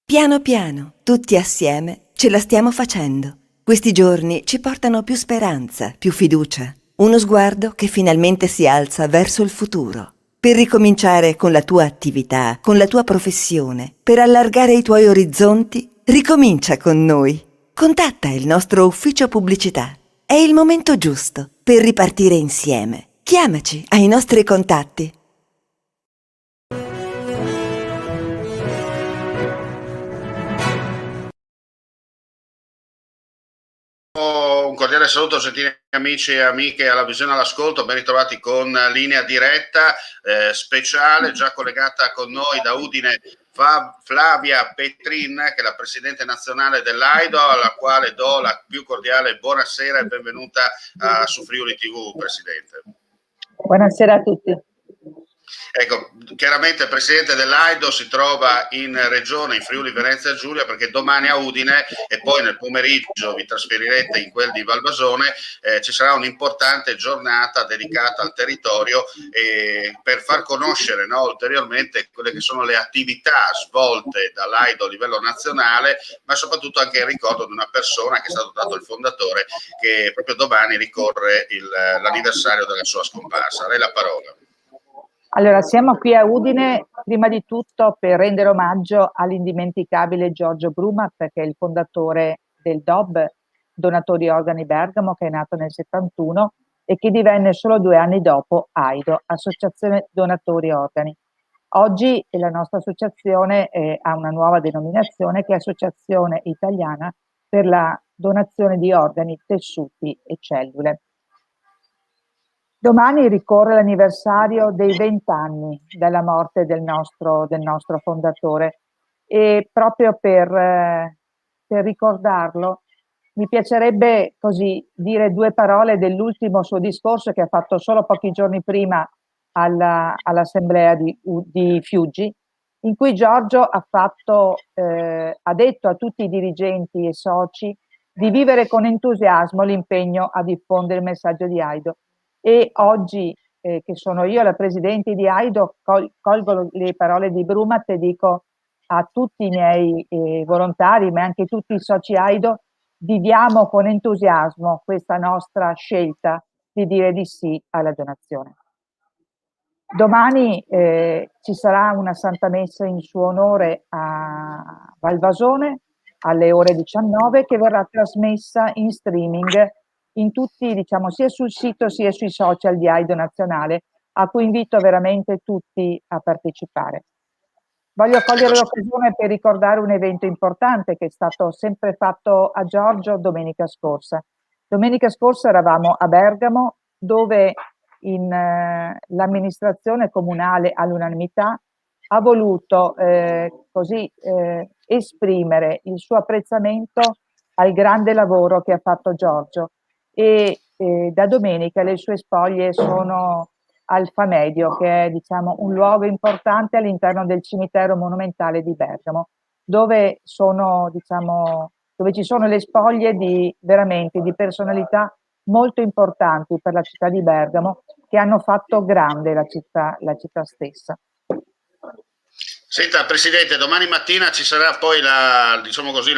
Piano piano, tutti assieme, ce la stiamo facendo. Questi giorni ci portano più speranza, più fiducia. Uno sguardo che finalmente si alza verso il futuro. Per ricominciare con la tua attività, con la tua professione, per allargare i tuoi orizzonti, ricomincia con noi. Contatta il nostro ufficio pubblicità. È il momento giusto per ripartire insieme. Chiamaci ai nostri contatti. Un cordiale saluto gentili amici e amiche alla visione e all'ascolto, ben ritrovati con linea diretta speciale, già collegata con noi da Udine Flavia Petrin, che è la presidente nazionale dell'AIDO, alla quale do la più cordiale buonasera e benvenuta su Friuli TV, Presidente. Buonasera a tutti. Ecco, chiaramente il presidente dell'AIDO si trova in regione, in Friuli Venezia Giulia, perché domani a Udine e poi nel pomeriggio vi trasferirete in quel di Valvasone, ci sarà un'importante giornata dedicata al territorio per far conoscere ulteriormente quelle che sono le attività svolte dall'AIDO a livello nazionale, ma soprattutto anche il ricordo di una persona che è stato dato il fondatore, che proprio domani ricorre l'anniversario della sua scomparsa. A lei la parola. Allora, siamo qui a Udine prima di tutto per rendere omaggio all'indimenticabile Giorgio Brumat, che è il fondatore del DOB, Donatori Organi Bergamo, che è nato nel 71 e che divenne solo 2 anni dopo AIDO, Associazione Donatori Organi. Oggi la nostra associazione ha una nuova denominazione, che è Associazione Italiana per la donazione di organi, tessuti e cellule. Domani ricorre l'anniversario dei 20 anni dalla morte del nostro fondatore e proprio per ricordarlo mi piacerebbe così dire 2 parole dell'ultimo suo discorso che ha fatto solo pochi giorni prima all'assemblea di Fiuggi, in cui Giorgio ha detto a tutti i dirigenti e soci di vivere con entusiasmo l'impegno a diffondere il messaggio di AIDO. E oggi, che sono io la presidente di AIDO, colgo le parole di Brumat e dico a tutti i miei volontari, ma anche tutti i soci AIDO, viviamo con entusiasmo questa nostra scelta di dire di sì alla donazione. Domani ci sarà una Santa Messa in suo onore a Valvasone alle ore 19, che verrà trasmessa in streaming in tutti, diciamo, sia sul sito sia sui social di AIDO Nazionale, a cui invito veramente tutti a partecipare. Voglio cogliere l'occasione per ricordare un evento importante che è stato sempre fatto a Giorgio domenica scorsa. Domenica scorsa eravamo a Bergamo, dove l'amministrazione comunale all'unanimità ha voluto esprimere il suo apprezzamento al grande lavoro che ha fatto Giorgio e da domenica le sue spoglie sono al Famedio, che è, diciamo, un luogo importante all'interno del cimitero monumentale di Bergamo, dove dove ci sono le spoglie veramente di personalità molto importanti per la città di Bergamo, che hanno fatto grande la città stessa. Senta, Presidente, domani mattina ci sarà poi la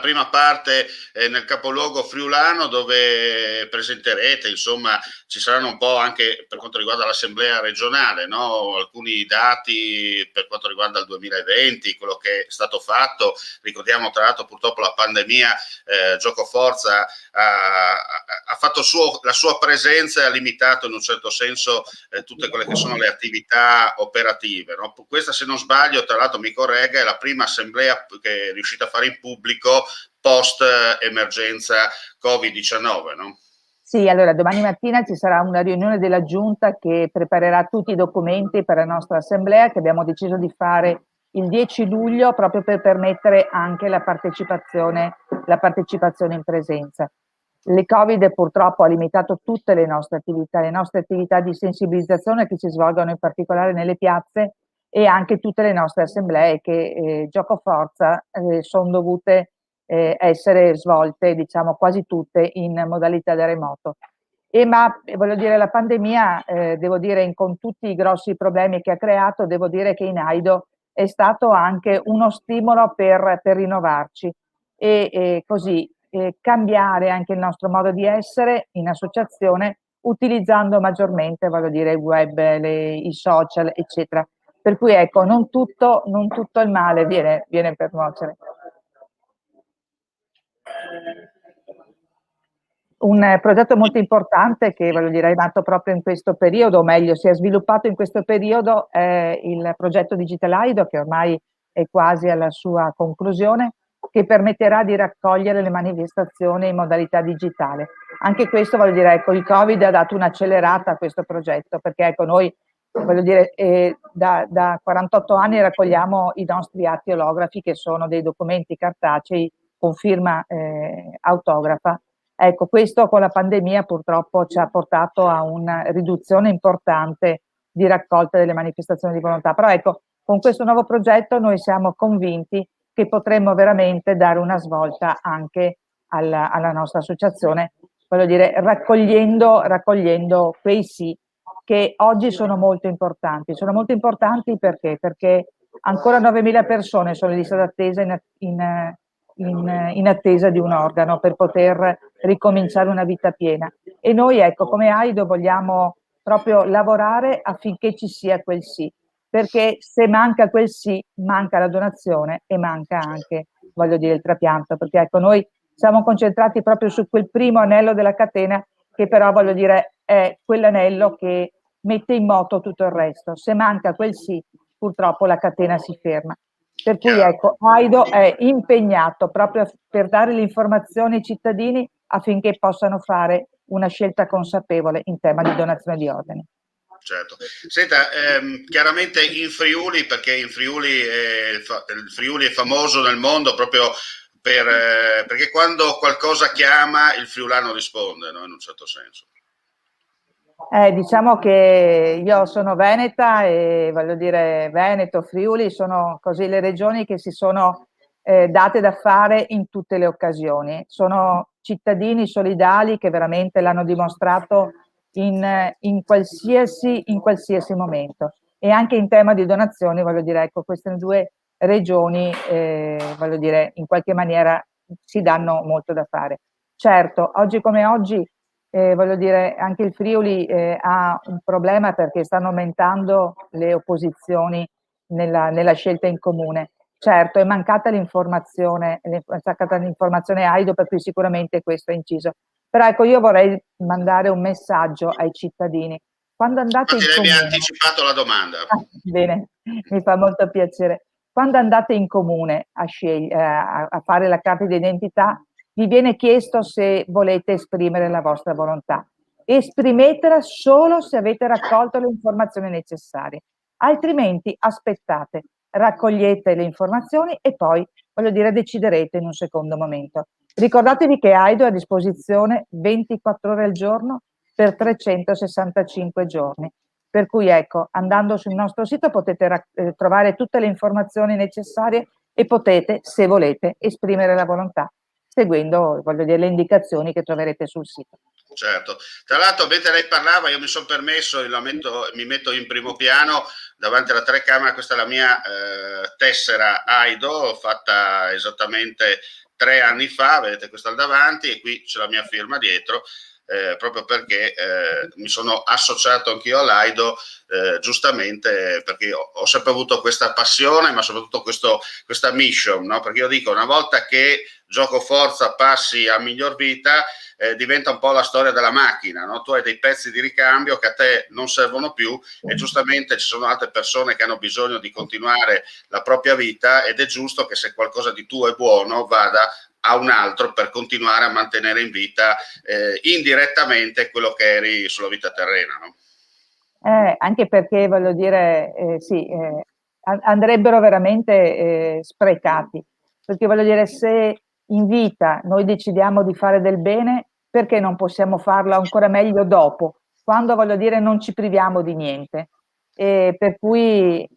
prima parte nel capoluogo friulano, dove presenterete, insomma, ci saranno un po' anche per quanto riguarda l'Assemblea regionale, no? Alcuni dati per quanto riguarda il 2020, quello che è stato fatto. Ricordiamo tra l'altro purtroppo la pandemia, Giocoforza ha fatto la sua presenza e ha limitato in un certo senso tutte quelle che sono le attività operative, no? Questa, se non sbaglio, tra l'altro mi corregga, è la prima assemblea che è riuscita a fare in pubblico post emergenza Covid-19, no? Sì, allora domani mattina ci sarà una riunione della Giunta che preparerà tutti i documenti per la nostra assemblea, che abbiamo deciso di fare il 10 luglio proprio per permettere anche la partecipazione in presenza. Il Covid purtroppo ha limitato tutte le nostre attività di sensibilizzazione che si svolgono in particolare nelle piazze, e anche tutte le nostre assemblee che giocoforza sono dovute essere svolte, diciamo, quasi tutte in modalità da remoto. Ma voglio dire, la pandemia, devo dire, con tutti i grossi problemi che ha creato, devo dire che in AIDO è stato anche uno stimolo per rinnovarci e così cambiare anche il nostro modo di essere in associazione, utilizzando maggiormente, voglio dire, il web, i social, eccetera. Per cui ecco, non tutto il male viene per nuocere. Un progetto molto importante che, voglio dire, è nato proprio in questo periodo, o meglio, si è sviluppato in questo periodo, è il progetto Digital Aido, che ormai è quasi alla sua conclusione, che permetterà di raccogliere le manifestazioni in modalità digitale. Anche questo, voglio dire, ecco, il Covid ha dato un'accelerata a questo progetto, perché ecco, noi, voglio dire, da 48 anni raccogliamo i nostri atti olografi, che sono dei documenti cartacei con firma autografa. Ecco, questo con la pandemia purtroppo ci ha portato a una riduzione importante di raccolta delle manifestazioni di volontà. Però ecco, con questo nuovo progetto noi siamo convinti che potremmo veramente dare una svolta anche alla nostra associazione, voglio dire, raccogliendo quei sì che oggi sono molto importanti. Sono molto importanti perché? Perché ancora 9.000 persone sono in lista d'attesa in attesa di un organo per poter ricominciare una vita piena. E noi, ecco, come AIDO vogliamo proprio lavorare affinché ci sia quel sì, perché se manca quel sì, manca la donazione e manca anche, voglio dire, il trapianto, perché ecco, noi siamo concentrati proprio su quel primo anello della catena, che però, voglio dire, è quell'anello che mette in moto tutto il resto. Se manca quel sì, purtroppo la catena si ferma. Per cui ecco, AIDO è impegnato proprio per dare le informazioni ai cittadini affinché possano fare una scelta consapevole in tema di donazione di organi. Certo. Senta, chiaramente in Friuli, perché in Friuli il Friuli è famoso nel mondo proprio perché quando qualcosa chiama il friulano risponde, no? In un certo senso. Diciamo che io sono veneta e voglio dire Veneto, Friuli sono così le regioni che si sono date da fare in tutte le occasioni. Sono cittadini solidali che veramente l'hanno dimostrato in qualsiasi momento. E anche in tema di donazioni, voglio dire, ecco, queste due regioni, voglio dire, in qualche maniera si danno molto da fare. Certo, oggi come oggi voglio dire, anche il Friuli ha un problema perché stanno aumentando le opposizioni nella scelta in comune. Certo, è mancata l'informazione AIDO, per cui sicuramente questo è inciso. Però ecco, io vorrei mandare un messaggio ai cittadini. Quando andate Infatti in lei mi ha comune, anticipato la domanda. bene, mi fa molto piacere. Quando andate in comune a fare la carta d'identità, vi viene chiesto se volete esprimere la vostra volontà. Esprimetela solo se avete raccolto le informazioni necessarie, altrimenti aspettate, raccogliete le informazioni e poi, voglio dire, deciderete in un secondo momento. Ricordatevi che AIDO è a disposizione 24 ore al giorno per 365 giorni. Per cui ecco, andando sul nostro sito potete trovare tutte le informazioni necessarie e potete, se volete, esprimere la volontà seguendo, voglio dire, le indicazioni che troverete sul sito. Certo, tra l'altro mentre lei parlava io mi sono permesso, mi metto in primo piano davanti alla telecamera, questa è la mia tessera AIDO fatta esattamente 3 anni fa, vedete questa al davanti e qui c'è la mia firma dietro, proprio perché mi sono associato anch'io all'AIDO, giustamente perché ho sempre avuto questa passione, ma soprattutto questa mission, no? Perché io dico, una volta che gioco forza passi a miglior vita, diventa un po' la storia della macchina, no? Tu hai dei pezzi di ricambio che a te non servono più e giustamente ci sono altre persone che hanno bisogno di continuare la propria vita ed è giusto che se qualcosa di tuo è buono vada a un altro per continuare a mantenere in vita indirettamente quello che eri sulla vita terrena, no? Anche perché voglio dire, sì, andrebbero veramente sprecati, perché voglio dire, se in vita noi decidiamo di fare del bene, perché non possiamo farlo ancora meglio dopo, quando voglio dire non ci priviamo di niente. Per cui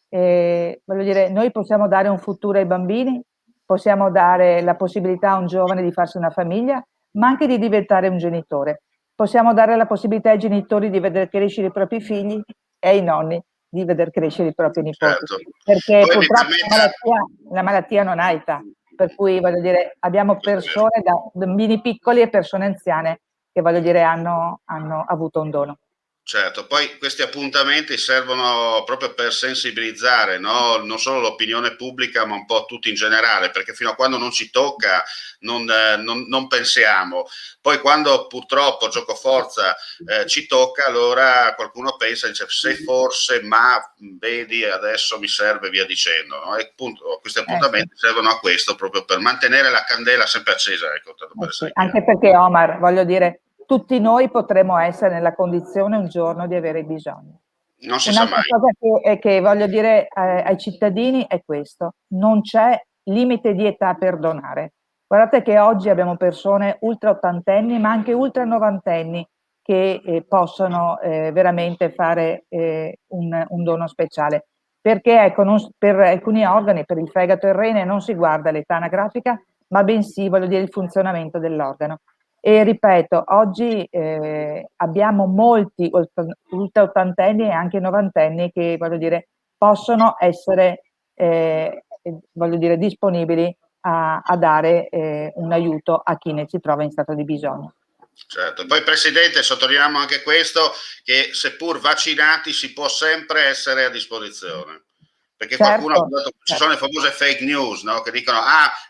voglio dire, noi possiamo dare un futuro ai bambini, possiamo dare la possibilità a un giovane di farsi una famiglia, ma anche di diventare un genitore. Possiamo dare la possibilità ai genitori di vedere crescere i propri figli e ai nonni di veder crescere i propri nipoti, certo. perché Poi mi purtroppo permetta, la malattia non ha età, per cui voglio dire, abbiamo questo è vero. persone da bambini piccoli e persone anziane che voglio dire hanno avuto un dono. Certo, poi questi appuntamenti servono proprio per sensibilizzare, no? Non solo l'opinione pubblica, ma un po' tutti in generale, perché fino a quando non ci tocca non pensiamo. Poi quando purtroppo giocoforza ci tocca, allora qualcuno pensa, dice se forse, ma vedi, adesso mi serve, via dicendo. No? E appunto, questi Sì. appuntamenti servono a questo, proprio per mantenere la candela sempre accesa, ecco, tanto per Sì, essere chiaro. anche perché Omar, voglio dire, tutti noi potremmo essere nella condizione un giorno di avere bisogno. Non si sa Un'altra mai. cosa che voglio dire ai cittadini è questo: non c'è limite di età per donare. Guardate che oggi abbiamo persone ultra ottantenni, ma anche ultra novantenni che possono veramente fare un dono speciale. Perché ecco, per alcuni organi, per il fegato e il rene, non si guarda l'età anagrafica, ma bensì, voglio dire, il funzionamento dell'organo. E ripeto, oggi abbiamo molti ultra ottantenni e anche novantenni che, voglio dire, possono essere, voglio dire, disponibili a dare un aiuto a chi ne si trova in stato di bisogno. Certo, poi Presidente sottolineiamo anche questo, che seppur vaccinati si può sempre essere a disposizione, perché qualcuno ha Certo, detto, ci certo. sono le famose fake news, no? Che dicono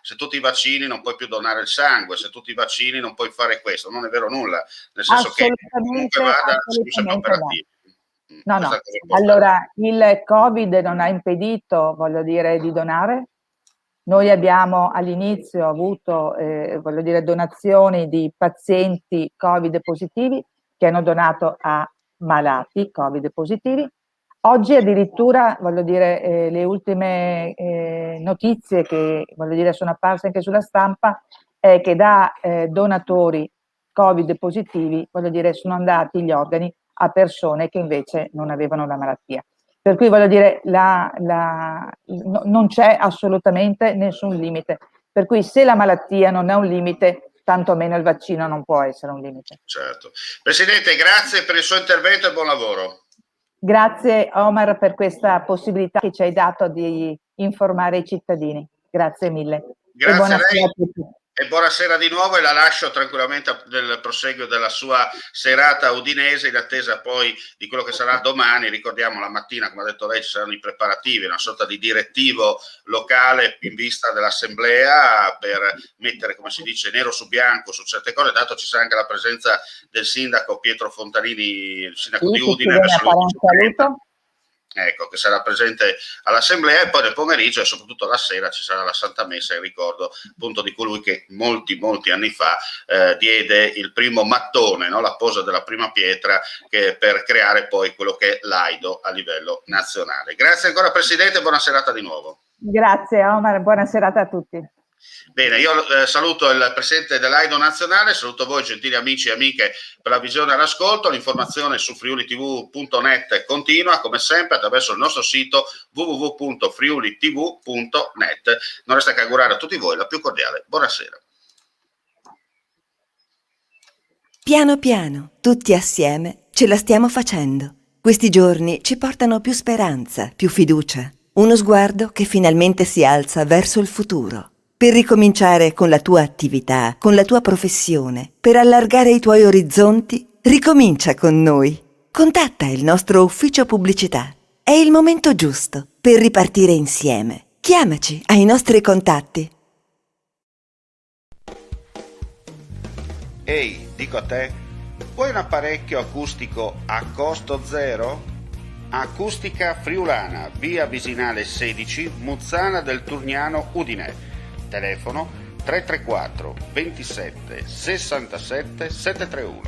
se tu ti vaccini non puoi più donare il sangue, se tu ti vaccini non puoi fare questo, non è vero nulla, nel senso che comunque Assolutamente, vada siamo sempre assolutamente no. operativi. No, Questa è no. la cosa importante. Allora, il Covid non ha impedito, voglio dire, di donare. Noi abbiamo all'inizio avuto, voglio dire, donazioni di pazienti Covid positivi che hanno donato a malati Covid positivi. Oggi addirittura, voglio dire, le ultime notizie che, voglio dire, sono apparse anche sulla stampa è che da donatori Covid positivi, voglio dire, sono andati gli organi a persone che invece non avevano la malattia. Per cui voglio dire, non c'è assolutamente nessun limite. Per cui se la malattia non è un limite, tantomeno il vaccino non può essere un limite. Certo. Presidente, grazie per il suo intervento e buon lavoro. Grazie Omar per questa possibilità che ci hai dato di informare i cittadini. Grazie mille. E Grazie a buonasera lei a tutti. e buonasera di nuovo, e la lascio tranquillamente nel proseguio della sua serata udinese in attesa poi di quello che sarà domani. Ricordiamo, la mattina, come ha detto lei, ci saranno i preparativi, una sorta di direttivo locale in vista dell'assemblea per mettere, come si dice, nero su bianco su certe cose. Dato ci sarà anche la presenza del sindaco Pietro Fontanini, il sindaco di Sì, che ci Udine, viene a fare un saluto. ecco, che sarà presente all'assemblea, e poi nel pomeriggio e soprattutto la sera ci sarà la Santa Messa in ricordo appunto di colui che molti anni fa diede il primo mattone, no? La posa della prima pietra, per creare poi quello che è l'AIDO a livello nazionale. Grazie ancora Presidente, buona serata di nuovo. Grazie Omar, buona serata a tutti. Bene, io saluto il Presidente dell'AIDO nazionale, saluto voi gentili amici e amiche per la visione e l'ascolto. L'informazione su friulitv.net continua come sempre attraverso il nostro sito www.friulitv.net. Non resta che augurare a tutti voi la più cordiale buonasera. Piano piano, tutti assieme, ce la stiamo facendo. Questi giorni ci portano più speranza, più fiducia, uno sguardo che finalmente si alza verso il futuro. Per ricominciare con la tua attività, con la tua professione, per allargare i tuoi orizzonti, ricomincia con noi. Contatta il nostro ufficio pubblicità. È il momento giusto per ripartire insieme. Chiamaci ai nostri contatti. Ehi, dico a te, vuoi un apparecchio acustico a costo zero? Acustica Friulana, via Visinale 16, Muzzana del Turniano, Udine. Telefono 334 27 67 731.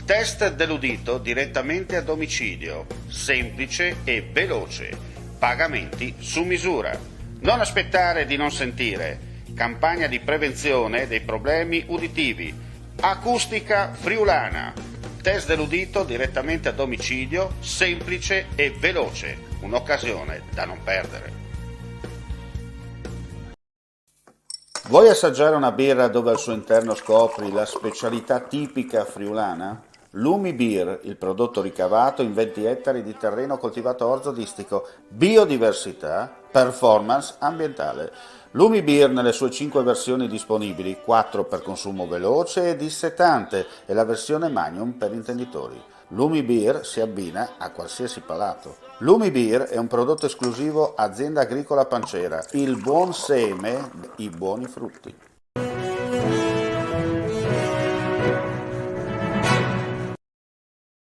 Test dell'udito direttamente a domicilio, semplice e veloce. Pagamenti su misura. Non aspettare di non sentire. Campagna di prevenzione dei problemi uditivi. Acustica Friulana. Test dell'udito direttamente a domicilio, semplice e veloce. Un'occasione da non perdere. Vuoi assaggiare una birra dove al suo interno scopri la specialità tipica friulana? Lumi Beer, il prodotto ricavato in 20 ettari di terreno coltivato orzodistico, biodiversità, performance ambientale. Lumi Beer nelle sue 5 versioni disponibili, 4 per consumo veloce e dissetante e la versione Magnum per intenditori. Lumi Beer si abbina a qualsiasi palato. Lumi Beer è un prodotto esclusivo Azienda Agricola Pancera, il buon seme, i buoni frutti.